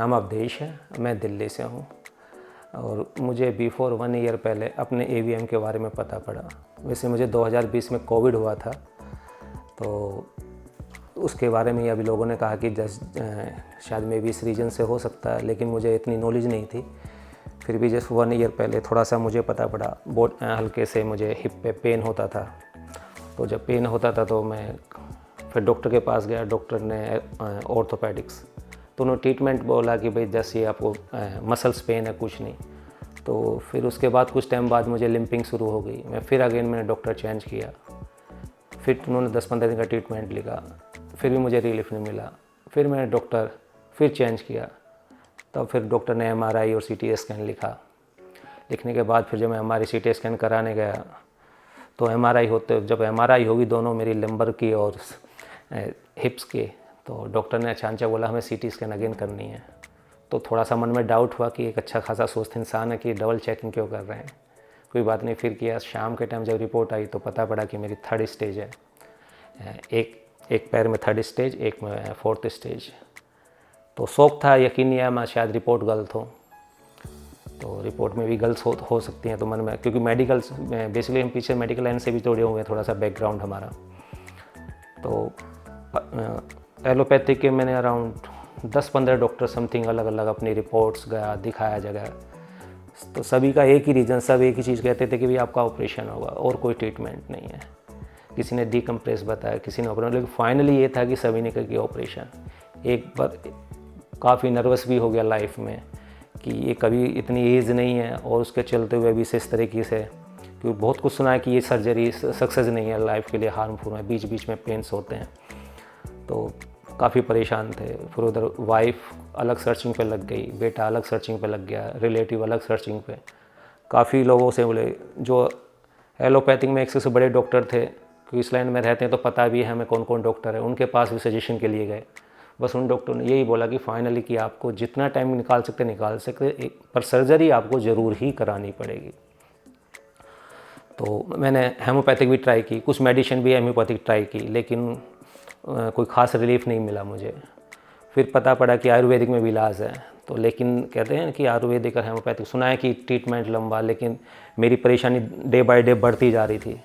नाम अवधेश है, मैं दिल्ली से हूँ और मुझे बिफोर 1 ईयर पहले अपने AVM के बारे में पता पड़ा। वैसे मुझे 2020 में कोविड हुआ था, तो उसके बारे में अभी लोगों ने कहा कि शायद मे भी इस रीजन से हो सकता है, लेकिन मुझे इतनी नॉलेज नहीं थी। फिर भी जस्ट 1 ईयर पहले थोड़ा सा मुझे पता पड़ा, बहुत हल्के से मुझे हिप पे पेन होता था। तो जब पेन होता था तो मैं फिर डॉक्टर के पास गया। डॉक्टर ने ऑर्थोपेडिक्स, तो उन्होंने ट्रीटमेंट बोला कि भाई जैसे ये आपको मसल्स पेन है, कुछ नहीं। तो फिर उसके बाद कुछ टाइम बाद मुझे लिम्पिंग शुरू हो गई। मैं फिर अगेन मैंने डॉक्टर चेंज किया, फिर उन्होंने 10-15 दिन का ट्रीटमेंट लिखा, फिर भी मुझे रिलीफ नहीं मिला। फिर मैंने डॉक्टर फिर चेंज किया, तब फिर डॉक्टर ने MRI और CT स्कैन लिखा। लिखने के बाद फिर जब मैं MRI CT स्कैन कराने गया तो जब MRI होगी दोनों मेरी लंबर की और हिप्स की, तो डॉक्टर ने अचानक बोला हमें CT स्कैन अगेन करनी है। तो थोड़ा सा मन में डाउट हुआ कि एक अच्छा खासा स्वस्थ इंसान है कि डबल चेकिंग क्यों कर रहे हैं। कोई बात नहीं, फिर किया। शाम के टाइम जब रिपोर्ट आई तो पता पड़ा कि मेरी 3rd स्टेज है। एक पैर में 3rd स्टेज, एक में 4th स्टेज। तो शौक था, यकीन नहीं आया मैं शायद रिपोर्ट गलत हो। तो रिपोर्ट में भी गलत हो सकती हैं, तो मन में, क्योंकि मेडिकल बेसिकली हम पीछे मेडिकल लाइन से भी जुड़े हुए हैं, थोड़ा सा बैकग्राउंड हमारा। तो एलोपैथिक के मैंने अराउंड 10-15 डॉक्टर समथिंग अलग अलग अपनी रिपोर्ट्स गया, दिखाया जगह। तो सभी का एक ही रीज़न, सब एक ही चीज़ कहते थे कि भाई आपका ऑपरेशन होगा और कोई ट्रीटमेंट नहीं है। किसी ने डीकम्प्रेस बताया, किसी ने ऑपरेशन, लेकिन फाइनली ये था कि सभी ने कहा कि ऑपरेशन। एक बार काफ़ी नर्वस भी हो गया लाइफ में कि ये कभी इतनी एज नहीं है और उसके चलते हुए भी इस तरीके से, क्योंकि बहुत कुछ सुना है कि ये सर्जरी सक्सेस नहीं है, लाइफ के लिए हार्मफुल है, बीच बीच में पेन्स होते हैं। तो काफ़ी परेशान थे। फिर उधर वाइफ अलग सर्चिंग पे लग गई, बेटा अलग सर्चिंग पे लग गया, रिलेटिव अलग सर्चिंग पे। काफ़ी लोगों से बोले, जो एलोपैथिक में एक से बड़े डॉक्टर थे, क्योंकि इस लाइन में रहते हैं तो पता भी है हमें कौन कौन डॉक्टर है, उनके पास भी सजेशन के लिए गए। बस उन डॉक्टर ने यही बोला कि फाइनली कि आपको जितना टाइम निकाल सकते, पर सर्जरी आपको ज़रूर ही करानी पड़ेगी। तो मैंने हेमोपैथिक भी ट्राई की, कुछ मेडिसिन भी हेमोपैथिक ट्राई की, लेकिन कोई ख़ास रिलीफ नहीं मिला मुझे। फिर पता पड़ा कि आयुर्वेदिक में भी इलाज है। तो लेकिन कहते हैं कि आयुर्वेदिक और हेमोपैथिक, सुना है कि ट्रीटमेंट लंबा, लेकिन मेरी परेशानी डे बाय डे बढ़ती जा रही थी।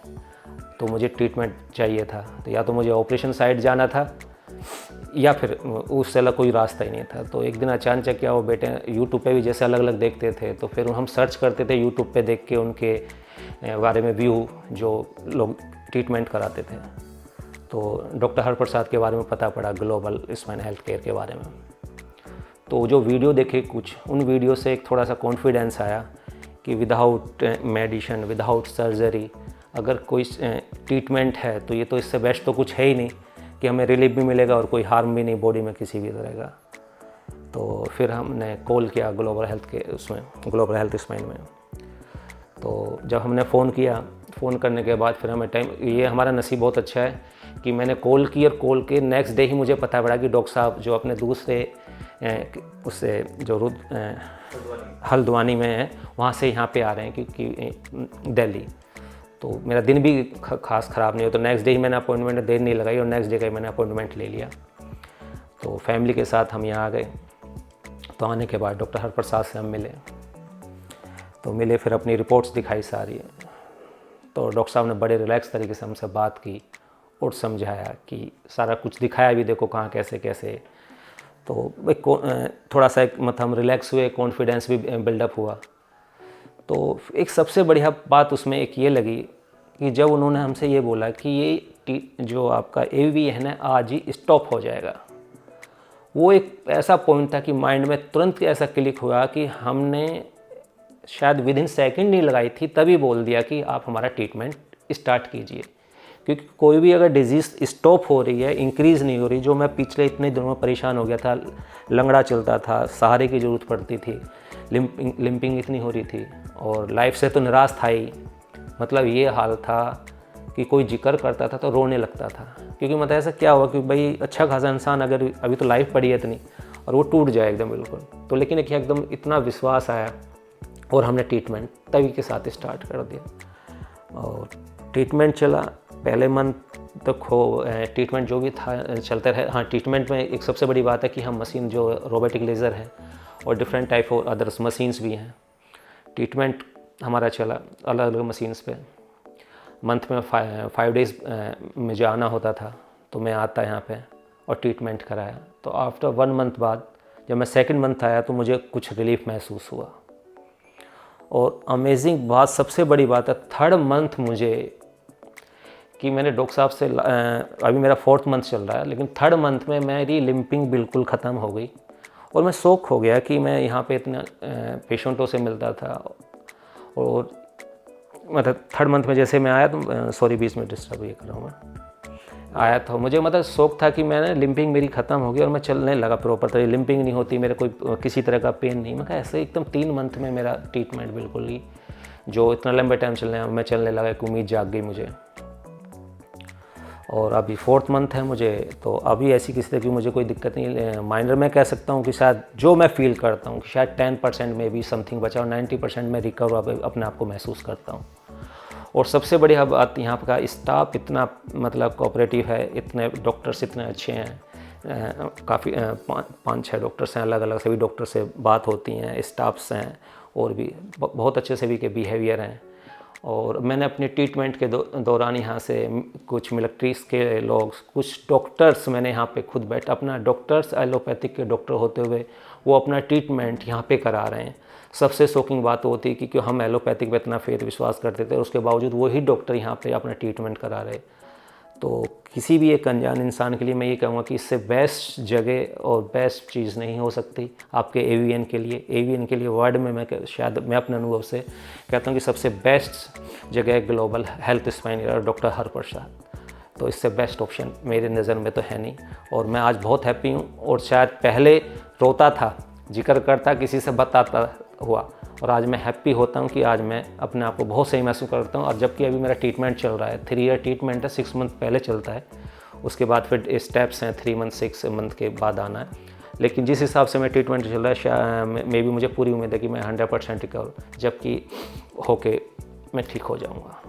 तो मुझे ट्रीटमेंट चाहिए था, तो या तो मुझे ऑपरेशन साइड जाना था या फिर उससे अलग कोई रास्ता ही नहीं था। तो एक दिन अचानक क्या वो बेटे यूट्यूब पे भी जैसे अलग अलग देखते थे, तो फिर हम सर्च करते थे यूट्यूब पे देख के उनके बारे में व्यू, जो लोग ट्रीटमेंट कराते थे। तो डॉक्टर हरप्रसाद के बारे में पता पड़ा, ग्लोबल स्पाइन हेल्थ केयर के बारे में। तो जो वीडियो देखे कुछ, उन वीडियो से एक थोड़ा सा कॉन्फिडेंस आया कि विदाउट मेडिसिन, विदाउट सर्जरी अगर कोई ट्रीटमेंट है तो ये तो इससे बेस्ट तो कुछ है ही नहीं कि हमें रिलीफ भी मिलेगा और कोई हार्म भी नहीं बॉडी में किसी भी तरह का। तो फिर हमने कॉल किया ग्लोबल हेल्थ स्पाइन में। तो जब हमने फ़ोन किया, फ़ोन करने के बाद फिर हमें ये हमारा नसीब बहुत अच्छा है कि मैंने कॉल की और कॉल के नेक्स्ट डे ही मुझे पता पड़ा कि डॉक्टर साहब जो अपने दूसरे उससे जो हल्द्वानी में है, वहाँ से यहाँ पे आ रहे हैं, क्योंकि दिल्ली। तो मेरा दिन भी खास ख़राब नहीं हो, तो नेक्स्ट डे ही मैंने अपॉइंटमेंट, देर नहीं लगाई और नेक्स्ट डे का ही मैंने अपॉइंटमेंट ले लिया। तो फैमिली के साथ हम यहाँ आ गए। तो आने के बाद डॉक्टर हरप्रसाद से हम मिले, फिर अपनी रिपोर्ट्स दिखाई सारी। तो डॉक्टर साहब ने बड़े रिलैक्स तरीके से हमसे बात की और समझाया कि सारा कुछ दिखाया भी, देखो कहाँ कैसे कैसे। तो थोड़ा सा हम रिलैक्स हुए, कॉन्फिडेंस भी बिल्डअप हुआ। तो एक सबसे बढ़िया बात उसमें एक ये लगी कि जब उन्होंने हमसे ये बोला कि ये जो आपका AV है ना, आज ही स्टॉप हो जाएगा, वो एक ऐसा पॉइंट था कि माइंड में तुरंत ऐसा क्लिक हुआ कि हमने शायद विदिन सेकंड नहीं लगाई थी, तभी बोल दिया कि आप हमारा ट्रीटमेंट स्टार्ट कीजिए। क्योंकि कोई भी अगर डिजीज़ स्टॉप हो रही है, इंक्रीज़ नहीं हो रही, जो मैं पिछले इतने दिनों में परेशान हो गया था, लंगड़ा चलता था, सहारे की ज़रूरत पड़ती थी, लिम्पिंग इतनी हो रही थी और लाइफ से तो निराश था ही। मतलब ये हाल था कि कोई जिक्र करता था तो रोने लगता था, क्योंकि मतलब ऐसा क्या हुआ कि भाई अच्छा खासा इंसान अगर अभी तो लाइफ पड़ी है इतनी और वो टूट जाए एकदम बिल्कुल। तो लेकिन एक एकदम इतना विश्वास आया और हमने ट्रीटमेंट तभी के साथ स्टार्ट कर दिया और ट्रीटमेंट चला। पहले मंथ तो ट्रीटमेंट जो भी था चलता रहे। हाँ, ट्रीटमेंट में एक सबसे बड़ी बात है कि हम मशीन जो रोबोटिक लेज़र है और different type of others machines भी हैं। ट्रीटमेंट हमारा चला अलग अलग मशीन्स पे। मंथ में 5 डेज़ मुझे आना होता था, तो मैं आता यहाँ पे और ट्रीटमेंट कराया। तो आफ्टर 1 मंथ बाद जब मैं सेकंड मंथ आया तो मुझे कुछ रिलीफ महसूस हुआ। और अमेजिंग बात, सबसे बड़ी बात है, 3rd मंथ मुझे कि मैंने डॉक्टर साहब से अभी मेरा 4th मंथ चल रहा है, लेकिन 3rd मंथ में मेरी लिम्पिंग बिल्कुल ख़त्म हो गई। और मैं शॉक हो गया कि मैं यहाँ पे इतना पेशेंटों से मिलता था। और मतलब 3rd मंथ में जैसे मैं आया तो सॉरी बीच में डिस्टर्ब ये कर रहा हूँ मैं, आया था मुझे मतलब शौक था कि मैंने लिम्पिंग मेरी ख़त्म हो गई और मैं चलने लगा प्रॉपर तरह। लिम्पिंग नहीं होती, मेरे कोई किसी तरह का पेन नहीं। मैं कहा ऐसे एकदम 3 मंथ में मेरा ट्रीटमेंट बिल्कुल ही जो इतना लंबे टाइम मैं चलने लगा, एक उम्मीद जाग गई मुझे। और अभी 4th मंथ है मुझे, तो अभी ऐसी किसी तरह की मुझे कोई दिक्कत नहीं। माइनर मैं कह सकता हूँ कि शायद जो मैं फील करता हूँ कि शायद 10% में भी समथिंग बचा और 90% में रिकवर अपने आप को महसूस करता हूँ। और सबसे बड़ी बात यहाँ का स्टाफ इतना मतलब कोऑपरेटिव है, इतने डॉक्टर्स इतने अच्छे हैं। काफ़ी 5-6 डॉक्टर्स हैं अलग अलग, सभी डॉक्टर से बात होती हैं, स्टाफ्स हैं और भी बहुत अच्छे सभी के बिहेवियर हैं। और मैंने अपने ट्रीटमेंट के दौरान यहाँ से कुछ मिलिट्रीज़ के लोग, कुछ डॉक्टर्स मैंने यहाँ पे खुद अपना डॉक्टर्स एलोपैथिक के डॉक्टर होते हुए वो अपना ट्रीटमेंट यहाँ पे करा रहे हैं। सबसे शॉकिंग बात होती है कि हम एलोपैथिक पे इतना फेथ विश्वास करते थे, उसके बावजूद वही डॉक्टर यहाँ पे अपना ट्रीटमेंट करा रहे। तो किसी भी एक अनजान इंसान के लिए मैं ये कहूँगा कि इससे बेस्ट जगह और बेस्ट चीज़ नहीं हो सकती आपके एवीएन के लिए। एवीएन के लिए वर्ल्ड में मैं शायद मैं अपने अनुभव से कहता हूँ कि सबसे बेस्ट जगह है global health spine doctor Harprasad. तो इससे बेस्ट ऑप्शन मेरे नज़र में तो है नहीं। और मैं आज बहुत हैप्पी हूँ। और शायद पहले रोता था, जिक्र करता, किसी से बताता हुआ, और आज मैं हैप्पी होता हूँ कि आज मैं अपने आप को बहुत सही महसूस करता हूँ। और जबकि अभी मेरा ट्रीटमेंट चल रहा है, 3 ईयर ट्रीटमेंट है, 6 मंथ पहले चलता है, उसके बाद फिर स्टेप्स हैं 3 मंथ 6 मंथ के बाद आना है। लेकिन जिस हिसाब से मैं ट्रीटमेंट चल रहा है मे भी मुझे पूरी उम्मीद है कि मैं 100% रिकवर जबकि होके मैं ठीक हो जाऊँगा।